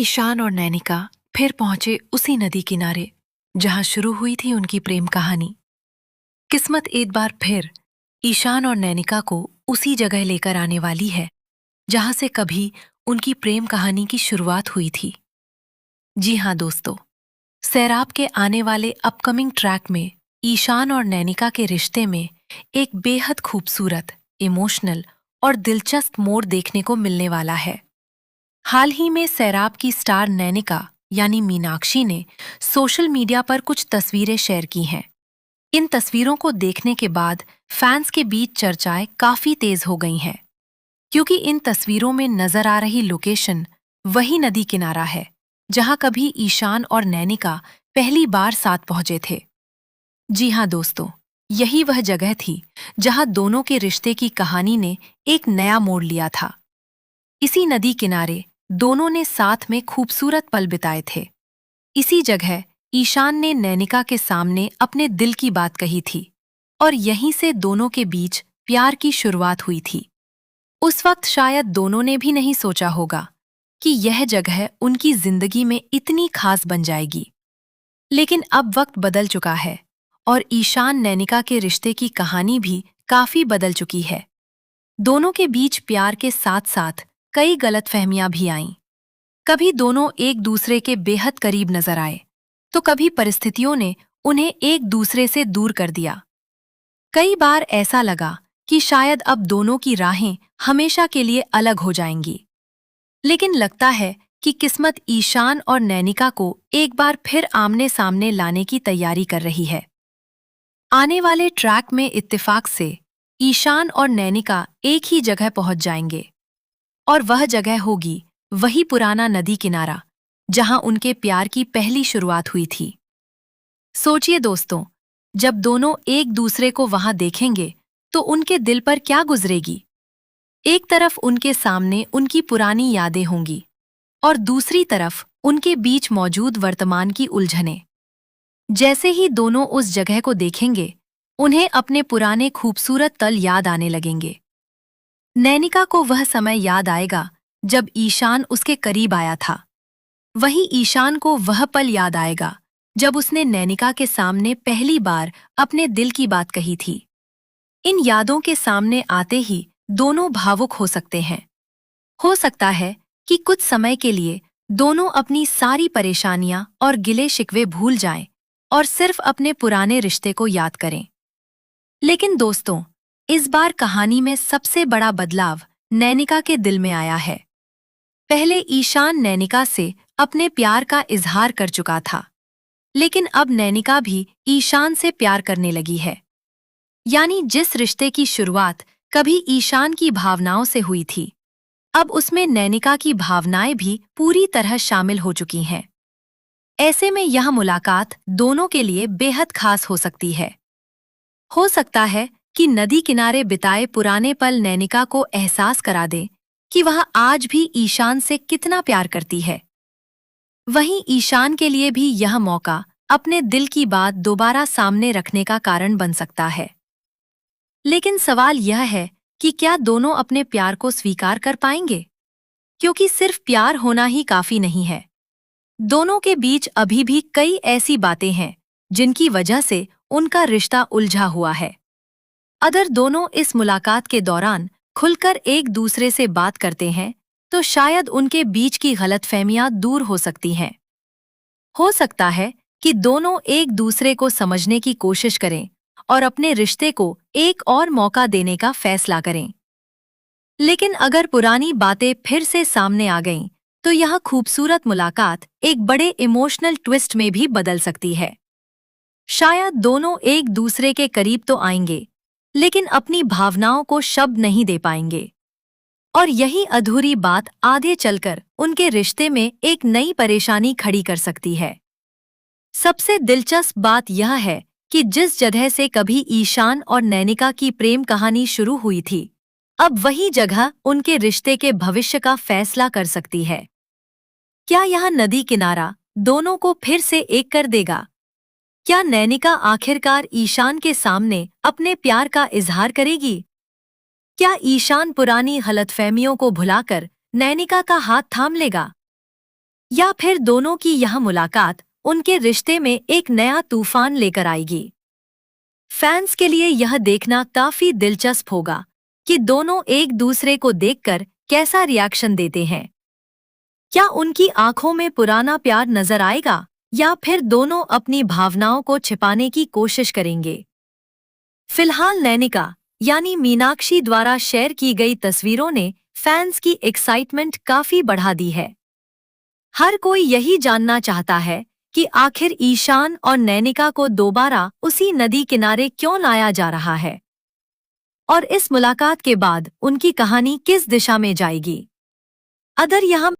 ईशान और नैनिका फिर पहुंचे उसी नदी किनारे जहां शुरू हुई थी उनकी प्रेम कहानी। किस्मत एक बार फिर ईशान और नैनिका को उसी जगह लेकर आने वाली है जहां से कभी उनकी प्रेम कहानी की शुरुआत हुई थी। जी हाँ दोस्तों, सैराब के आने वाले अपकमिंग ट्रैक में ईशान और नैनिका के रिश्ते में एक बेहद खूबसूरत, इमोशनल और दिलचस्प मोड़ देखने को मिलने वाला है। हाल ही में सैराब की स्टार नैनिका यानी मीनाक्षी ने सोशल मीडिया पर कुछ तस्वीरें शेयर की हैं। इन तस्वीरों को देखने के बाद फैंस के बीच चर्चाएं काफी तेज हो गई हैं, क्योंकि इन तस्वीरों में नजर आ रही लोकेशन वही नदी किनारा है जहां कभी ईशान और नैनिका पहली बार साथ पहुंचे थे। जी हाँ दोस्तों, यही वह जगह थी जहां दोनों के रिश्ते की कहानी ने एक नया मोड़ लिया था। इसी नदी किनारे दोनों ने साथ में खूबसूरत पल बिताए थे। इसी जगह ईशान ने नैनिका के सामने अपने दिल की बात कही थी और यहीं से दोनों के बीच प्यार की शुरुआत हुई थी। उस वक्त शायद दोनों ने भी नहीं सोचा होगा कि यह जगह उनकी जिंदगी में इतनी खास बन जाएगी। लेकिन अब वक्त बदल चुका है और ईशान नैनिका के रिश्ते की कहानी भी काफी बदल चुकी है। दोनों के बीच प्यार के साथ साथ कई गलतफहमियां भी आईं। कभी दोनों एक दूसरे के बेहद करीब नजर आए, तो कभी परिस्थितियों ने उन्हें एक दूसरे से दूर कर दिया। कई बार ऐसा लगा कि शायद अब दोनों की राहें हमेशा के लिए अलग हो जाएंगी। लेकिन लगता है कि किस्मत ईशान और नैनिका को एक बार फिर आमने सामने लाने की तैयारी कर रही है। आने वाले ट्रैक में इत्तेफाक से ईशान और नैनिका एक ही जगह पहुंच जाएंगे, और वह जगह होगी वही पुराना नदी किनारा जहां उनके प्यार की पहली शुरुआत हुई थी। सोचिए दोस्तों, जब दोनों एक दूसरे को वहां देखेंगे तो उनके दिल पर क्या गुजरेगी। एक तरफ उनके सामने उनकी पुरानी यादें होंगी और दूसरी तरफ उनके बीच मौजूद वर्तमान की उलझनें। जैसे ही दोनों उस जगह को देखेंगे, उन्हें अपने पुराने खूबसूरत तल याद आने लगेंगे। नैनिका को वह समय याद आएगा जब ईशान उसके करीब आया था। वहीं ईशान को वह पल याद आएगा जब उसने नैनिका के सामने पहली बार अपने दिल की बात कही थी। इन यादों के सामने आते ही दोनों भावुक हो सकते हैं। हो सकता है कि कुछ समय के लिए दोनों अपनी सारी परेशानियां और गिले शिकवे भूल जाएं और सिर्फ अपने पुराने रिश्ते को याद करें। लेकिन दोस्तों, इस बार कहानी में सबसे बड़ा बदलाव नैनिका के दिल में आया है। पहले ईशान नैनिका से अपने प्यार का इजहार कर चुका था, लेकिन अब नैनिका भी ईशान से प्यार करने लगी है। यानी जिस रिश्ते की शुरुआत कभी ईशान की भावनाओं से हुई थी, अब उसमें नैनिका की भावनाएं भी पूरी तरह शामिल हो चुकी हैं। ऐसे में यह मुलाकात दोनों के लिए बेहद खास हो सकती है। हो सकता है कि नदी किनारे बिताए पुराने पल नैनिका को एहसास करा दें कि वह आज भी ईशान से कितना प्यार करती है। वहीं ईशान के लिए भी यह मौका अपने दिल की बात दोबारा सामने रखने का कारण बन सकता है। लेकिन सवाल यह है कि क्या दोनों अपने प्यार को स्वीकार कर पाएंगे? क्योंकि सिर्फ प्यार होना ही काफी नहीं है। दोनों के बीच अभी भी कई ऐसी बातें हैं जिनकी वजह से उनका रिश्ता उलझा हुआ है। अगर दोनों इस मुलाकात के दौरान खुलकर एक दूसरे से बात करते हैं, तो शायद उनके बीच की गलतफहमियां दूर हो सकती हैं। हो सकता है कि दोनों एक दूसरे को समझने की कोशिश करें और अपने रिश्ते को एक और मौका देने का फैसला करें। लेकिन अगर पुरानी बातें फिर से सामने आ गईं, तो यह खूबसूरत मुलाकात एक बड़े इमोशनल ट्विस्ट में भी बदल सकती है। शायद दोनों एक दूसरे के करीब तो आएंगे, लेकिन अपनी भावनाओं को शब्द नहीं दे पाएंगे। और यही अधूरी बात आगे चलकर उनके रिश्ते में एक नई परेशानी खड़ी कर सकती है। सबसे दिलचस्प बात यह है कि जिस जगह से कभी ईशान और नैनिका की प्रेम कहानी शुरू हुई थी, अब वही जगह उनके रिश्ते के भविष्य का फैसला कर सकती है। क्या यह नदी किनारा दोनों को फिर से एक कर देगा? क्या नैनिका आखिरकार ईशान के सामने अपने प्यार का इजहार करेगी? क्या ईशान पुरानी गलतफहमियों को भुलाकर नैनिका का हाथ थाम लेगा? या फिर दोनों की यह मुलाकात उनके रिश्ते में एक नया तूफान लेकर आएगी। फैंस के लिए यह देखना काफी दिलचस्प होगा कि दोनों एक दूसरे को देखकर कैसा रिएक्शन देते हैं। क्या उनकी आंखों में पुराना प्यार नजर आएगा या फिर दोनों अपनी भावनाओं को छिपाने की कोशिश करेंगे? फिलहाल नैनिका यानी मीनाक्षी द्वारा शेयर की गई तस्वीरों ने फैंस की एक्साइटमेंट काफी बढ़ा दी है। हर कोई यही जानना चाहता है कि आखिर ईशान और नैनिका को दोबारा उसी नदी किनारे क्यों लाया जा रहा है और इस मुलाकात के बाद उनकी कहानी किस दिशा में जाएगी। अगर यहाँ